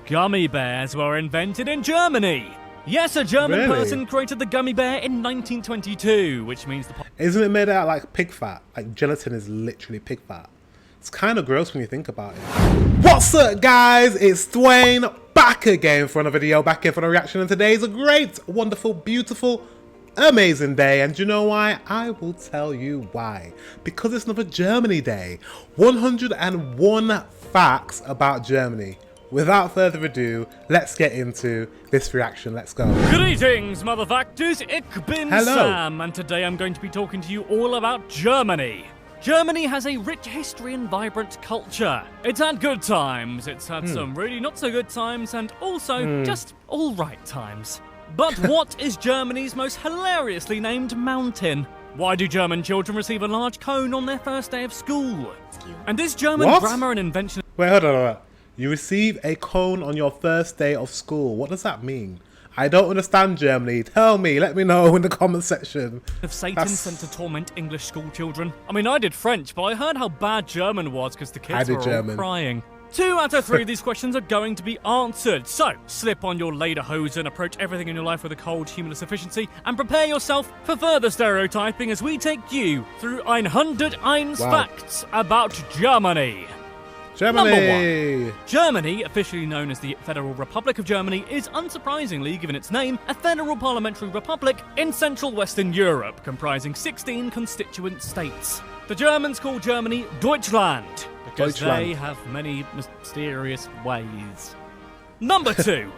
Gummy bears were invented in Germany. Yes, a German person created the gummy bear in 1922, which means the... Isn't it made out of like pig fat? Like gelatin is literally pig fat. It's kind of gross when you think about it. What's up, guys? It's Dwayne, back again for another video, back here for a reaction. And today's a great, wonderful, beautiful, amazing day. And do you know why? I will tell you why. Because it's another Germany day. 101 facts about Germany. Without further ado, let's get into this reaction. Let's go. Greetings, motherfuckers. Ich bin Hello. Sam, and today I'm going to be talking to you all about Germany. Germany has a rich history and vibrant culture. It's had good times, it's had some really not so good times, and also just all right times. But what is Germany's most hilariously named mountain? Why do German children receive a large cone on their first day of school? And is German grammar an invention? Wait, hold on. You receive a cone on your first day of school. What does that mean? I don't understand Germany. Tell me. Let me know in the comment section. Of Satan sent to torment English school children. I mean, I did French, but I heard how bad German was because the kids were all crying. 2 out of 3 of these questions are going to be answered. So, slip on your lederhosen, approach everything in your life with a cold, humorless efficiency, and prepare yourself for further stereotyping as we take you through 101 facts about Germany. Germany! Number 1. Germany, officially known as the Federal Republic of Germany, is unsurprisingly, given its name, a federal parliamentary republic in Central Western Europe, comprising 16 constituent states. The Germans call Germany Deutschland, because they have many mysterious ways. Number 2.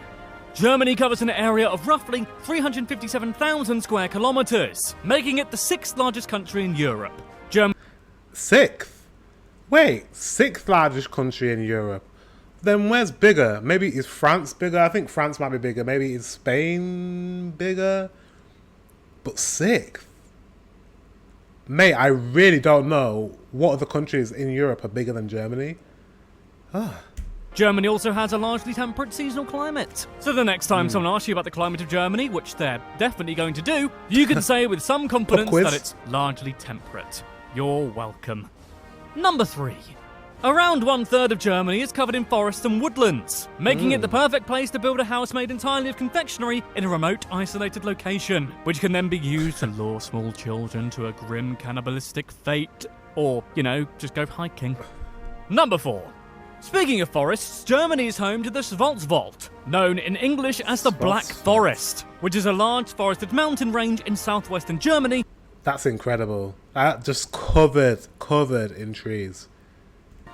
Germany covers an area of roughly 357,000 square kilometers, making it the 6th largest country in Europe. 6th? Wait, 6th largest country in Europe. Then where's bigger? Maybe is France bigger? I think France might be bigger. Maybe is Spain bigger? But 6th? Mate, I really don't know what other countries in Europe are bigger than Germany. Germany also has a largely temperate seasonal climate. So the next time someone asks you about the climate of Germany, which they're definitely going to do, you can say with some confidence that it's largely temperate. You're welcome. Number 3. Around 1/3 of Germany is covered in forests and woodlands, making it the perfect place to build a house made entirely of confectionery in a remote, isolated location, which can then be used to lure small children to a grim cannibalistic fate, or, you know, just go hiking. Number 4. Speaking of forests, Germany is home to the Schwarzwald, known in English as the Black Forest, which is a large forested mountain range in southwestern Germany. That's incredible. Just covered in trees.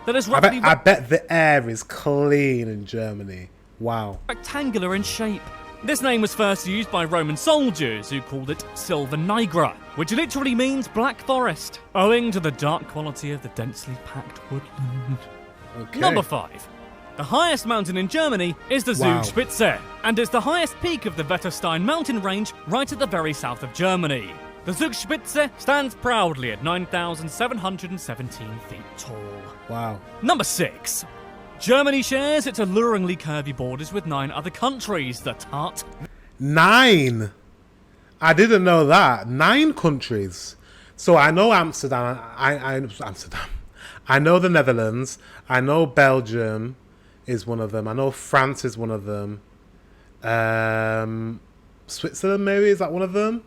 That is roughly I bet the air is clean in Germany. Wow. Rectangular in shape. This name was first used by Roman soldiers who called it Silva Nigra, which literally means black forest, owing to the dark quality of the densely packed woodland. Okay. Number 5. The highest mountain in Germany is the Zugspitze, and is the highest peak of the Wetterstein mountain range right at the very south of Germany. The Zugspitze stands proudly at 9,717 feet tall. Wow. Number 6. Germany shares its alluringly curvy borders with 9 other countries. The tart. 9? I didn't know that. 9 countries. So I know Amsterdam. Amsterdam. I know the Netherlands. I know Belgium is one of them. I know France is one of them. Switzerland maybe, is that one of them?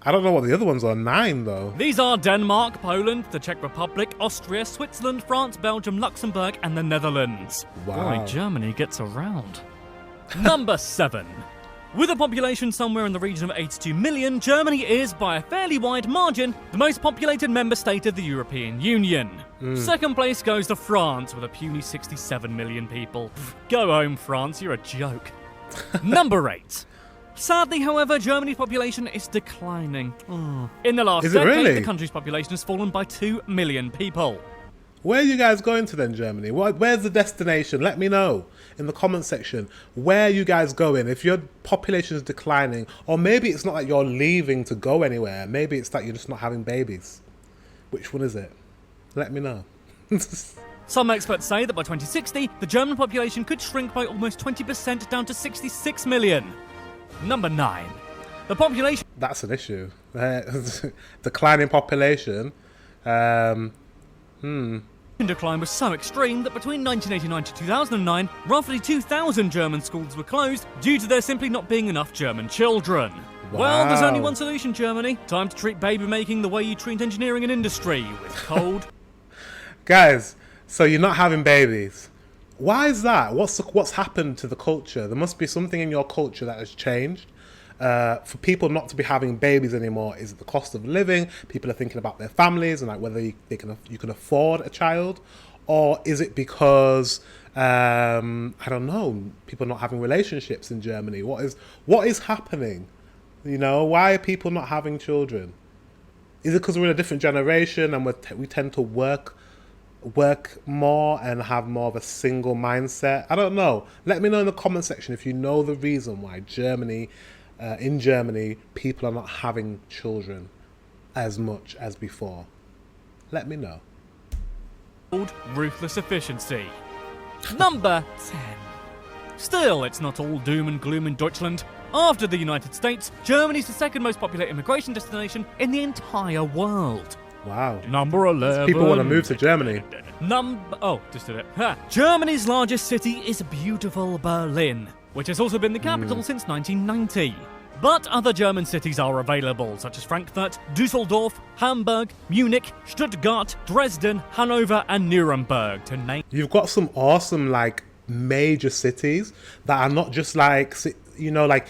I don't know what the other ones are. 9 though. These are Denmark, Poland, the Czech Republic, Austria, Switzerland, France, Belgium, Luxembourg, and the Netherlands. Wow. Boy, Germany gets around. Number 7. With a population somewhere in the region of 82 million, Germany is, by a fairly wide margin, the most populated member state of the European Union. Second place goes to France, with a puny 67 million people. Go home, France, you're a joke. Number 8. Sadly, however, Germany's population is declining. In the last decade, the country's population has fallen by 2 million people. Where are you guys going to then, Germany? Where's the destination? Let me know in the comment section. Where are you guys going? If your population is declining, or maybe it's not like you're leaving to go anywhere. Maybe it's that you're just not having babies. Which one is it? Let me know. Some experts say that by 2060, the German population could shrink by almost 20% down to 66 million. Number 9. The population... That's an issue. Declining population. decline was so extreme that between 1989 to 2009, roughly 2,000 German schools were closed due to there simply not being enough German children. Wow. Well, there's only one solution, Germany. Time to treat baby making the way you treat engineering and industry, with cold... Guys, so you're not having babies. Why is that? What's happened to the culture? There must be something in your culture that has changed. For people not to be having babies anymore, is it the cost of living? People are thinking about their families and like whether you can afford a child, or is it because I don't know, people not having relationships in Germany? What is happening? You know, why are people not having children? Is it because we're in a different generation and we tend to work more and have more of a single mindset? I don't know. Let me know in the comment section if you know the reason why in Germany, people are not having children as much as before. Let me know. Ruthless efficiency. Number 10. Still, it's not all doom and gloom in Deutschland. After the United States, Germany's the second most popular immigration destination in the entire world. Wow. Number 11. People want to move to Germany. Just did it. Germany's largest city is beautiful Berlin, which has also been the capital since 1990. But other German cities are available, such as Frankfurt, Düsseldorf, Hamburg, Munich, Stuttgart, Dresden, Hanover, and Nuremberg, to name. You've got some awesome, like, major cities that are not just like, you know, like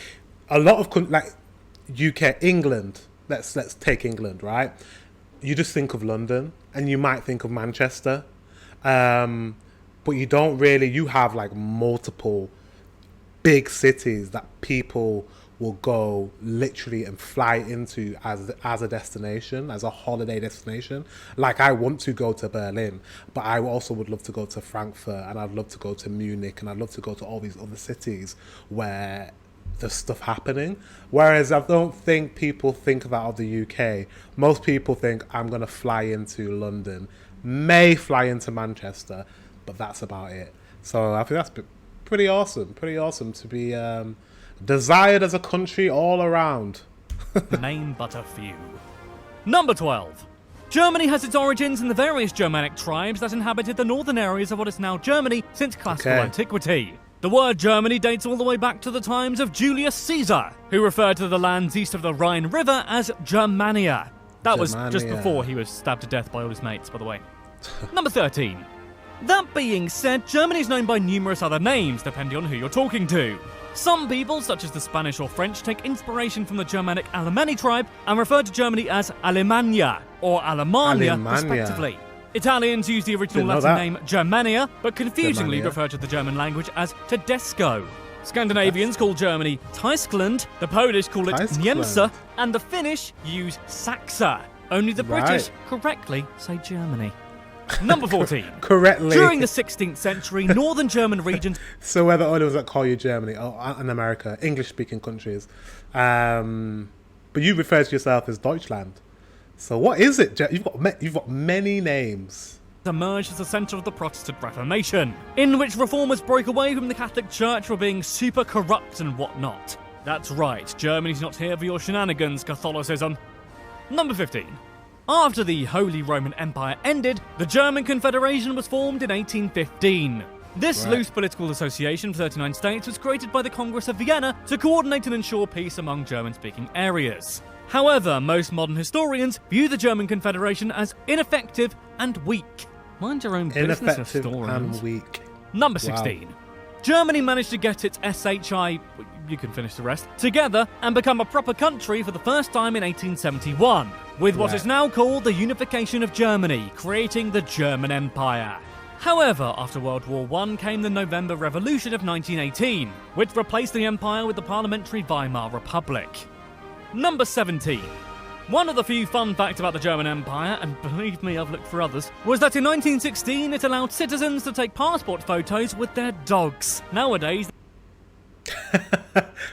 a lot of like UK, England. Let's take England, right? You just think of London, and you might think of Manchester, but you don't really. You have like multiple big cities that people will go literally and fly into as a destination, as a holiday destination. Like, I want to go to Berlin, but I also would love to go to Frankfurt, and I'd love to go to Munich, and I'd love to go to all these other cities where there's stuff happening. Whereas I don't think people think that of the UK. Most people think, I'm going to fly into London, may fly into Manchester, but that's about it. So I think that's pretty awesome to be desired as a country all around. Name but a few. Number 12. Germany has its origins in the various Germanic tribes that inhabited the northern areas of what is now Germany since classical antiquity. The word Germany dates all the way back to the times of Julius Caesar, who referred to the lands east of the Rhine River as Germania. That was just before he was stabbed to death by all his mates, by the way. Number 13. That being said, Germany is known by numerous other names, depending on who you're talking to. Some people, such as the Spanish or French, take inspiration from the Germanic Alemanni tribe and refer to Germany as Alemannia or Alemania, respectively. Italians use the original Latin name Germania, but confusingly refer to the German language as Tedesco. Scandinavians call Germany Tyskland, the Polish call it Niemca, and the Finnish use Saksa. Only the British correctly say Germany. Number 14. Correctly. During the 16th century, northern German regions... So where the others that call you Germany, and America, English-speaking countries. But you refer to yourself as Deutschland. So what is it? You've got many names. Emerged as the centre of the Protestant Reformation, in which reformers broke away from the Catholic Church for being super corrupt and whatnot. That's right, Germany's not here for your shenanigans, Catholicism. Number 15. After the Holy Roman Empire ended, the German Confederation was formed in 1815. This loose political association of 39 states was created by the Congress of Vienna to coordinate and ensure peace among German-speaking areas. However, most modern historians view the German Confederation as ineffective and weak. Mind your own business, historians. And weak. Number 16. Wow. Germany managed to get its SHI, you can finish the rest, together and become a proper country for the first time in 1871, with what is now called the unification of Germany, creating the German Empire. However, after World War I came the November Revolution of 1918, which replaced the empire with the parliamentary Weimar Republic. Number 17. One of the few fun facts about the German Empire, and believe me, I've looked for others, was that in 1916 it allowed citizens to take passport photos with their dogs. Nowadays...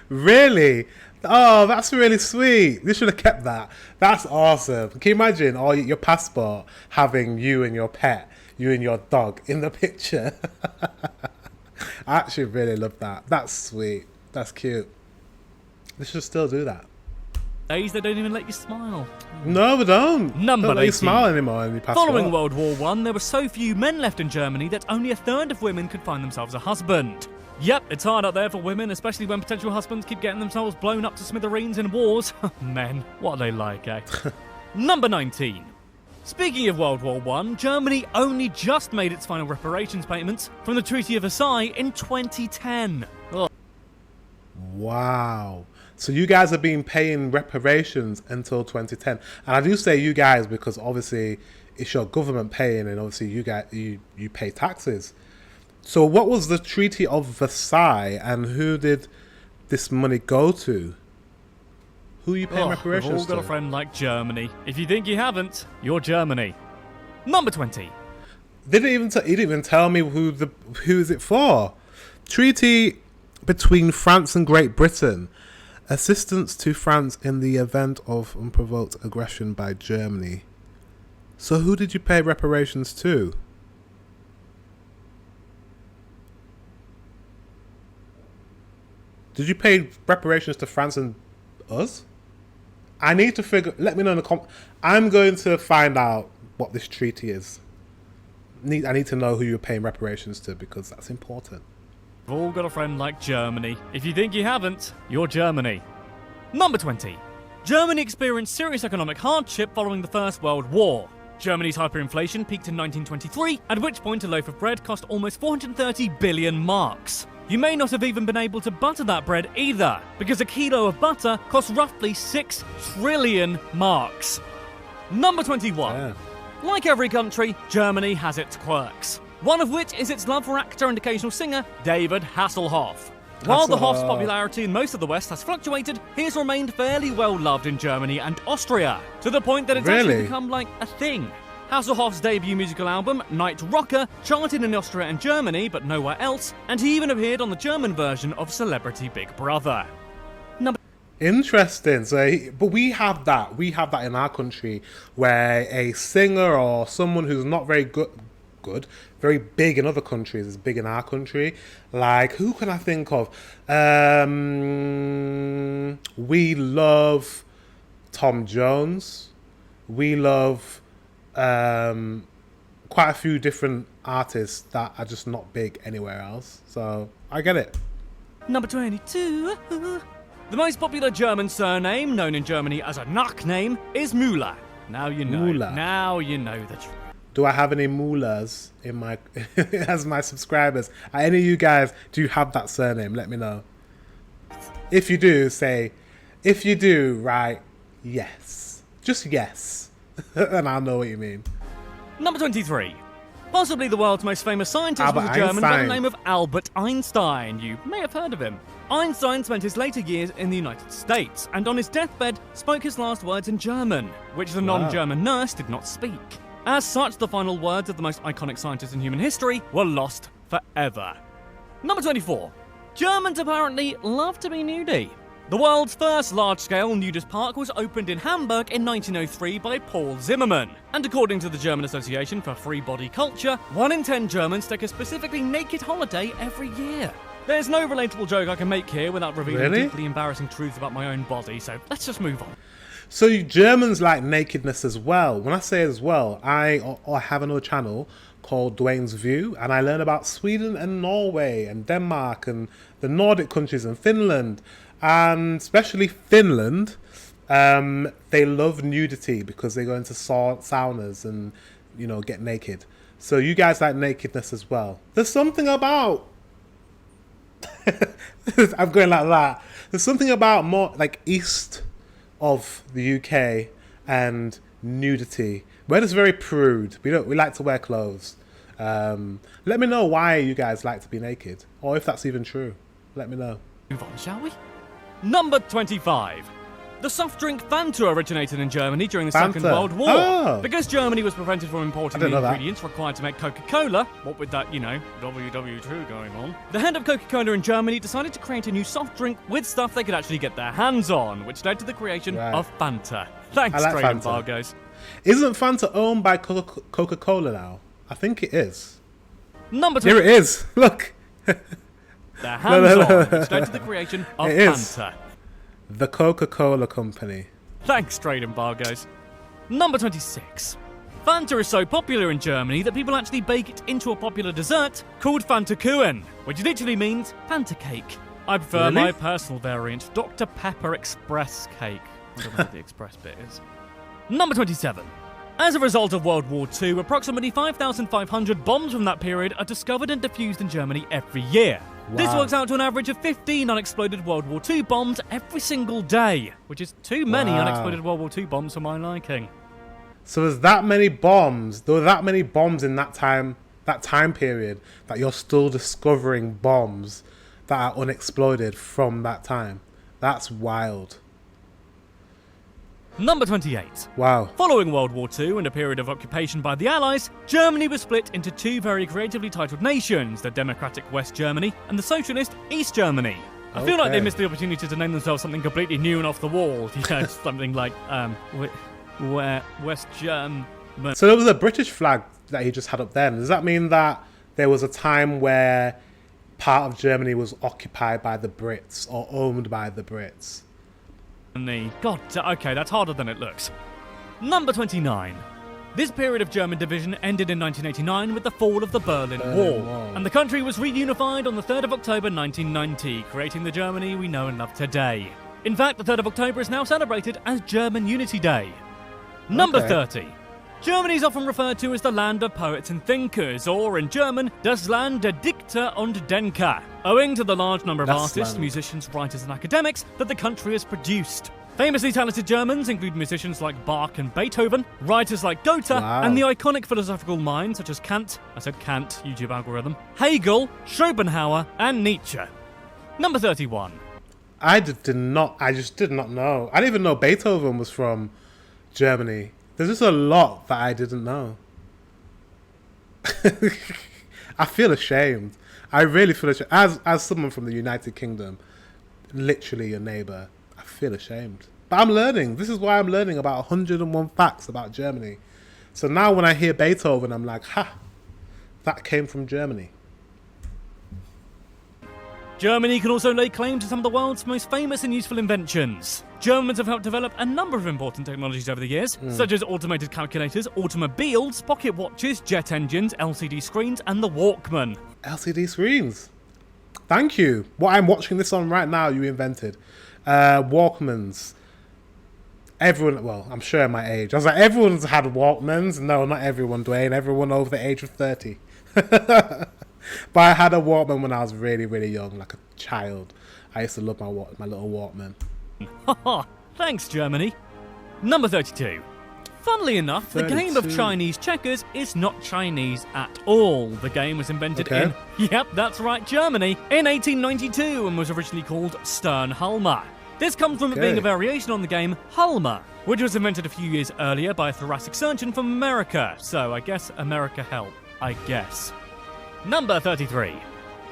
Really? Oh, that's really sweet. They should have kept that. That's awesome. Can you imagine your passport having you and your pet, you and your dog in the picture? I actually really love that. That's sweet. That's cute. They should still do that. days they don't even let you smile. No, we don't. Number don't let you 18. smile anymore in the past. Following World War I, there were so few men left in Germany that only a third of women could find themselves a husband. Yep, it's hard out there for women, especially when potential husbands keep getting themselves blown up to smithereens in wars. Men, what are they like, eh? Number 19. Speaking of World War I, Germany only just made its final reparations payments from the Treaty of Versailles in 2010. Ugh. Wow. So you guys have been paying reparations until 2010. And I do say you guys because obviously it's your government paying and obviously you pay taxes. So what was the Treaty of Versailles and who did this money go to? Who are you paying reparations we've all got to? a friend like Germany. If you think you haven't, you're Germany. Number 20. He didn't even tell me who is it for. Treaty between France and Great Britain. Assistance to France in the event of unprovoked aggression by Germany. So who did you pay reparations to? Did you pay reparations to France and us? I need to figure. Let me know in the I'm going to find out what this treaty is. I need to know who you're paying reparations to because that's important. We've all got a friend like Germany. If you think you haven't, you're Germany. Number 20. Germany experienced serious economic hardship following the First World War. Germany's hyperinflation peaked in 1923, at which point a loaf of bread cost almost 430 billion marks. You may not have even been able to butter that bread either, because a kilo of butter costs roughly 6 trillion marks. Number 21. Yeah. Like every country, Germany has its quirks. One of which is its love for actor and occasional singer, David Hasselhoff. While the Hoff's popularity in most of the West has fluctuated, he has remained fairly well loved in Germany and Austria, to the point that it's actually become like a thing. Hasselhoff's debut musical album, Night Rocker, charted in Austria and Germany, but nowhere else, and he even appeared on the German version of Celebrity Big Brother. Interesting. But we have that. We have that in our country, where a singer or someone who's not very good, very big in other countries is big in our country. Like, who can I think of? We love Tom Jones. We love quite a few different artists that are just not big anywhere else. So I get it. Number 22. The most popular German surname, known in Germany as a Nachname, is Müller. Now you know. Müller. Now you know the truth. Do I have any Mullers in my as my subscribers? Are any of you guys, do you have that surname? Let me know. If you do, say, if you do, write yes. Just yes. And I'll know what you mean. Number 23. Possibly the world's most famous scientist was a German by the name of Albert Einstein. You may have heard of him. Einstein spent his later years in the United States, and on his deathbed spoke his last words in German, which the non-German nurse did not speak. As such, the final words of the most iconic scientist in human history were lost forever. Number 24. Germans apparently love to be nudie. The world's first large-scale nudist park was opened in Hamburg in 1903 by Paul Zimmermann. And according to the German Association for Free Body Culture, 1 in 10 Germans take a specifically naked holiday every year. There's no relatable joke I can make here without revealing deeply embarrassing truths about my own body, so let's just move on. So Germans like nakedness as well. When I say as well, I have another channel called Dwayne's View, and I learn about Sweden and Norway and Denmark and the Nordic countries and Finland, and especially Finland. They love nudity because they go into saunas and, you know, get naked. So you guys like nakedness as well. There's something about I'm going like that. There's something about more like east of the UK and nudity. We're just very prude. We like to wear clothes. Let me know why you guys like to be naked, or if that's even true. Let me know. Move on, shall we? Number 25. The soft drink Fanta originated in Germany during the Second World War. Oh. Because Germany was prevented from importing the ingredients that. required to make Coca-Cola, what with that, you know, WW2 going on, the head of Coca-Cola in Germany decided to create a new soft drink with stuff they could actually get their hands on, which led to the creation of Fanta. Thanks, like trade Fanta. embargoes. Isn't Fanta owned by Coca-Cola now? I think it is. Number 2. Here it is. Look. Their hands on, which led to the creation of Fanta. The Coca-Cola Company. Thanks, trade embargoes. Number 26. Fanta is so popular in Germany that people actually bake it into a popular dessert called Pfannkuchen, which literally means Fanta cake. I prefer my personal variant, Dr. Pepper Express cake. I don't know what the express bit is. Number 27. As a result of World War II, approximately 5,500 bombs from that period are discovered and defused in Germany every year. Wow. This works out to an average of 15 unexploded World War II bombs every single day, which is too many unexploded World War II bombs for my liking. So there's that many bombs. There were that many bombs in that time period that you're still discovering bombs that are unexploded from that time. That's wild. Number 28. Wow. Following World War II and a period of occupation by the Allies, Germany was split into two very creatively titled nations, the democratic West Germany and the socialist East Germany. I feel like they missed the opportunity to name themselves something completely new and off the wall. You know, something like, West Germany. So there was a British flag that he just had up then. Does that mean that there was a time where part of Germany was occupied by the Brits or owned by the Brits? God, okay, that's harder than it looks. Number 29. This period of German division ended in 1989 with the fall of the Berlin Wall, and the country was reunified on the 3rd of October 1990, creating the Germany we know and love today. In fact, the 3rd of October is now celebrated as German Unity Day. Number 30. Germany is often referred to as the land of poets and thinkers, or in German, das Land der Dichter und Denker, owing to the large number of artists, musicians, writers and academics that the country has produced. Famously talented Germans include musicians like Bach and Beethoven, writers like Goethe, and the iconic philosophical minds such as Kant, YouTube algorithm, Hegel, Schopenhauer and Nietzsche. Number 31. I just did not know. I didn't even know Beethoven was from Germany. There's just a lot that I didn't know. I feel ashamed. I really feel ashamed. As someone from the United Kingdom, literally your neighbour, I feel ashamed. But I'm learning. This is why I'm learning about 101 facts about Germany. So now when I hear Beethoven, I'm like, that came from Germany. Germany can also lay claim to some of the world's most famous and useful inventions. Germans have helped develop a number of important technologies over the years, such as automated calculators, automobiles, pocket watches, jet engines, LCD screens, and the Walkman. LCD screens. Thank you. What I'm watching this on right now, you invented. Walkmans. Everyone, well, I'm sure my age. I was like, everyone's had Walkmans. No, not everyone, Dwayne. Everyone over the age of 30. But I had a Walkman when I was really, really young, like a child. I used to love my little Walkman. Thanks, Germany. Number 32. Funnily enough, the game of Chinese checkers is not Chinese at all. The game was invented in, yep, that's right, Germany, in 1892 and was originally called Sternhalma. This comes from it being a variation on the game Halma, which was invented a few years earlier by a thoracic surgeon from America. So I guess America helped. I guess. Number 33.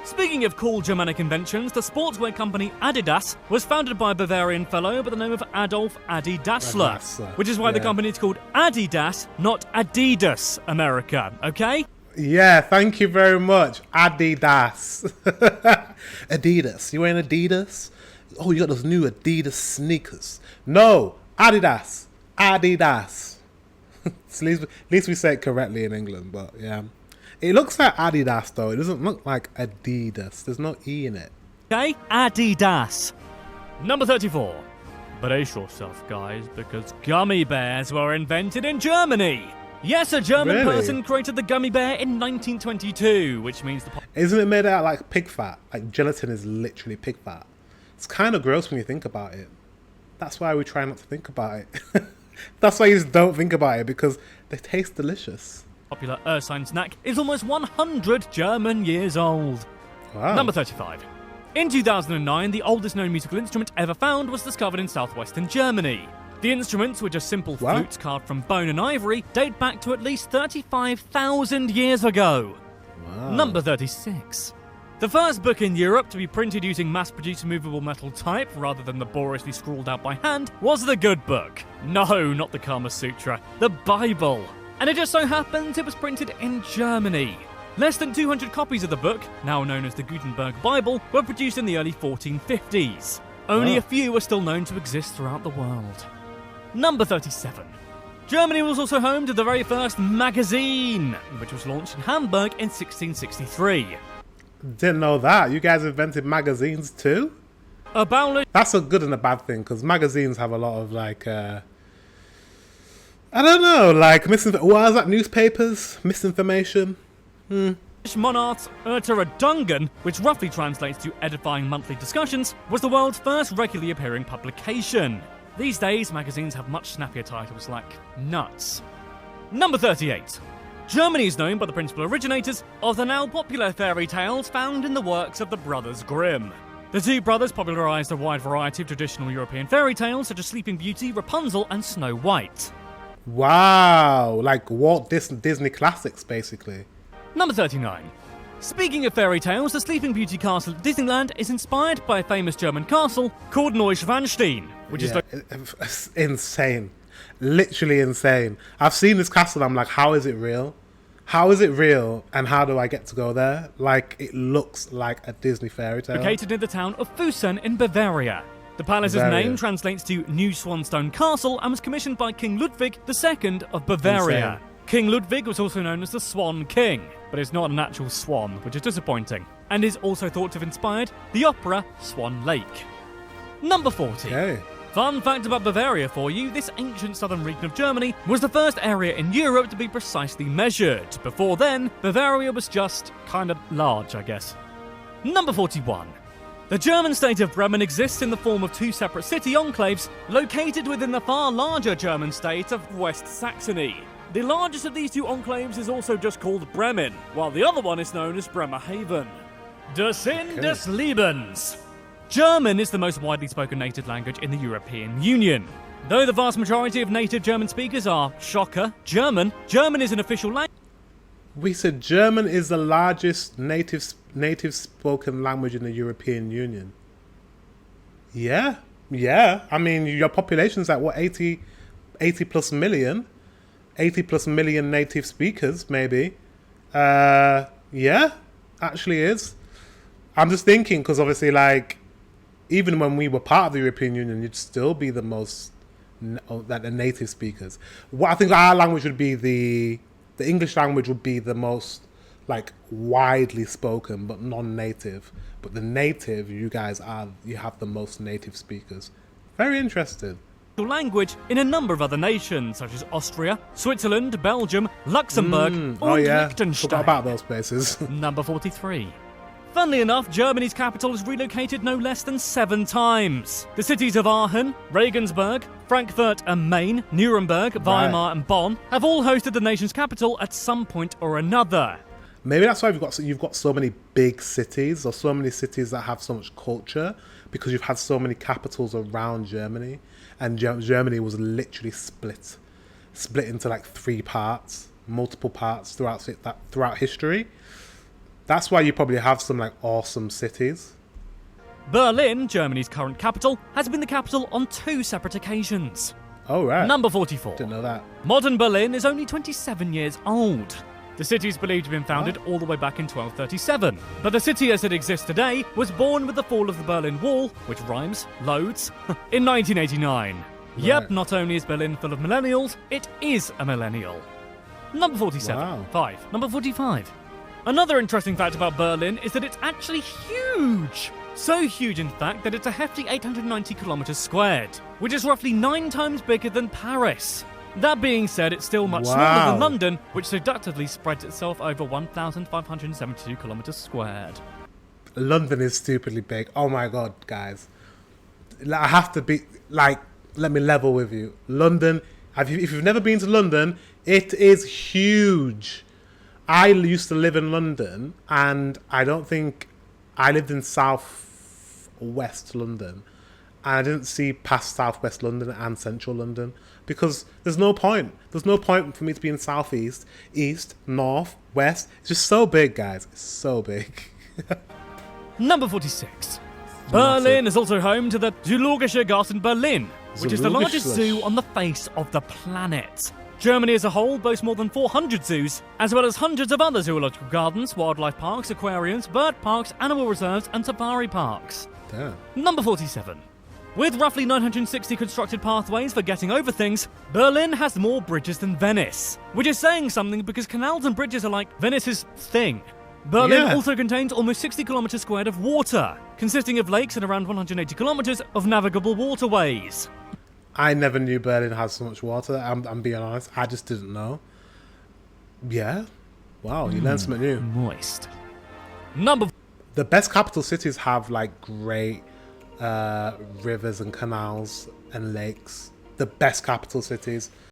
Speaking of cool Germanic inventions, the sportswear company Adidas was founded by a Bavarian fellow by the name of Adolf Adi Dassler, which is why the company is called Adidas, not Adidas America, okay? Yeah, thank you very much. Adidas. Adidas. You wearing Adidas? Oh, you got those new Adidas sneakers. No, Adidas. Adidas. At least we say it correctly in England, but yeah. It looks like Adidas, though. It doesn't look like Adidas. There's no E in it. Okay, Adidas. Number 34. Brace yourself, guys, because gummy bears were invented in Germany. Yes, a German person created the gummy bear in 1922, which means the... Isn't it made out like pig fat? Like gelatin is literally pig fat. It's kind of gross when you think about it. That's why we try not to think about it. That's why you just don't think about it, because they taste delicious. Popular Ursine snack is almost 100 German years old. Wow. Number 35. In 2009, the oldest known musical instrument ever found was discovered in southwestern Germany. The instruments, which are simple flutes carved from bone and ivory, date back to at least 35,000 years ago. Wow. Number 36. The first book in Europe to be printed using mass-produced movable metal type rather than laboriously scrawled out by hand was the Good Book. No, not the Kama Sutra, the Bible. And it just so happens it was printed in Germany. Less than 200 copies of the book, now known as the Gutenberg Bible, were produced in the early 1450s. Only a few are still known to exist throughout the world. Number 37. Germany was also home to the very first magazine, which was launched in Hamburg in 1663. Didn't know that. You guys invented magazines too? That's a good and a bad thing, because magazines have a lot of like, I don't know, like what is that? Newspapers, misinformation. Monarchs Dungan, which roughly translates to edifying monthly discussions, was the world's first regularly appearing publication. These days, magazines have much snappier titles like Nuts. Number 38. Germany is known by the principal originators of the now popular fairy tales found in the works of the Brothers Grimm. The two brothers popularised a wide variety of traditional European fairy tales such as Sleeping Beauty, Rapunzel and Snow White. Wow, like Walt Disney classics basically. Number 39. Speaking of fairy tales, the Sleeping Beauty castle at Disneyland is inspired by a famous German castle called Neuschwanstein, which is it's insane. Literally insane. I've seen this castle and I'm like, how is it real? How is it real and how do I get to go there? Like, it looks like a Disney fairy tale. Located in the town of Fussen in Bavaria. The palace's name translates to New Swanstone Castle and was commissioned by King Ludwig II of Bavaria. Insane. King Ludwig was also known as the Swan King, but is not an actual swan, which is disappointing, and is also thought to have inspired the opera Swan Lake. Number 40. Okay. Fun fact about Bavaria for you, this ancient southern region of Germany was the first area in Europe to be precisely measured. Before then, Bavaria was just kind of large, I guess. Number 41. The German state of Bremen exists in the form of two separate city enclaves located within the far larger German state of West Saxony. The largest of these two enclaves is also just called Bremen, while the other one is known as Bremerhaven. Der Sinn des Lebens. German is the most widely spoken native language in the European Union. Though the vast majority of native German speakers are, shocker, German is an official language. We said German is the largest native spoken language in the European Union. Yeah. I mean, your population's at what, 80 plus million? 80 plus million native speakers, maybe. Yeah, actually is. I'm just thinking, because obviously, like, even when we were part of the European Union, you'd still be the most, the native speakers. What I think our language would be the English language would be the most, like, widely spoken, but non-native. But the native, you have the most native speakers. Very interesting. Language in a number of other nations, such as Austria, Switzerland, Belgium, Luxembourg, and Liechtenstein. Forgot about those places. Number 43. Funnily enough, Germany's capital has relocated no less than 7 times. The cities of Aachen, Regensburg, Frankfurt and Main, Nuremberg, Weimar and Bonn have all hosted the nation's capital at some point or another. Maybe that's why you've got so many big cities, or so many cities that have so much culture, because you've had so many capitals around Germany, and Germany was literally split into like 3 parts, multiple parts throughout history. That's why you probably have some like awesome cities. Berlin, Germany's current capital, has been the capital on 2 separate occasions. Oh, right. Number 44. Didn't know that. Modern Berlin is only 27 years old. The city is believed to have been founded all the way back in 1237. But the city as it exists today was born with the fall of the Berlin Wall, which rhymes, loads, in 1989. Right. Yep, not only is Berlin full of millennials, it is a millennial. Number 47. Wow. 5. Number 45. Another interesting fact about Berlin is that it's actually huge. So huge, in fact, that it's a hefty 890 kilometers squared, which is roughly 9 times bigger than Paris. That being said, it's still much smaller than London, which seductively spreads itself over 1,572 kilometers squared. London is stupidly big. Oh my god, guys. I have to be, like, let me level with you. London, if you've never been to London, it is huge. I used to live in London, and I lived in south-west London, and I didn't see past south-west London and central London, because there's no point. There's no point for me to be in southeast, east, north, west. It's just so big, guys. It's so big. Number 46. Berlin is also home to the Zoologische Garten Berlin, which is the largest zoo on the face of the planet. Germany as a whole boasts more than 400 zoos, as well as hundreds of other zoological gardens, wildlife parks, aquariums, bird parks, animal reserves, and safari parks. Damn. Number 47. With roughly 960 constructed pathways for getting over things, Berlin has more bridges than Venice. Which is saying something because canals and bridges are like Venice's thing. Berlin also contains almost 60 kilometers squared of water, consisting of lakes and around 180 kilometers of navigable waterways. I never knew Berlin has so much water, I'm being honest. I just didn't know. Yeah. Wow, you learned something new. Moist. The best capital cities have like great rivers and canals and lakes. The best capital cities.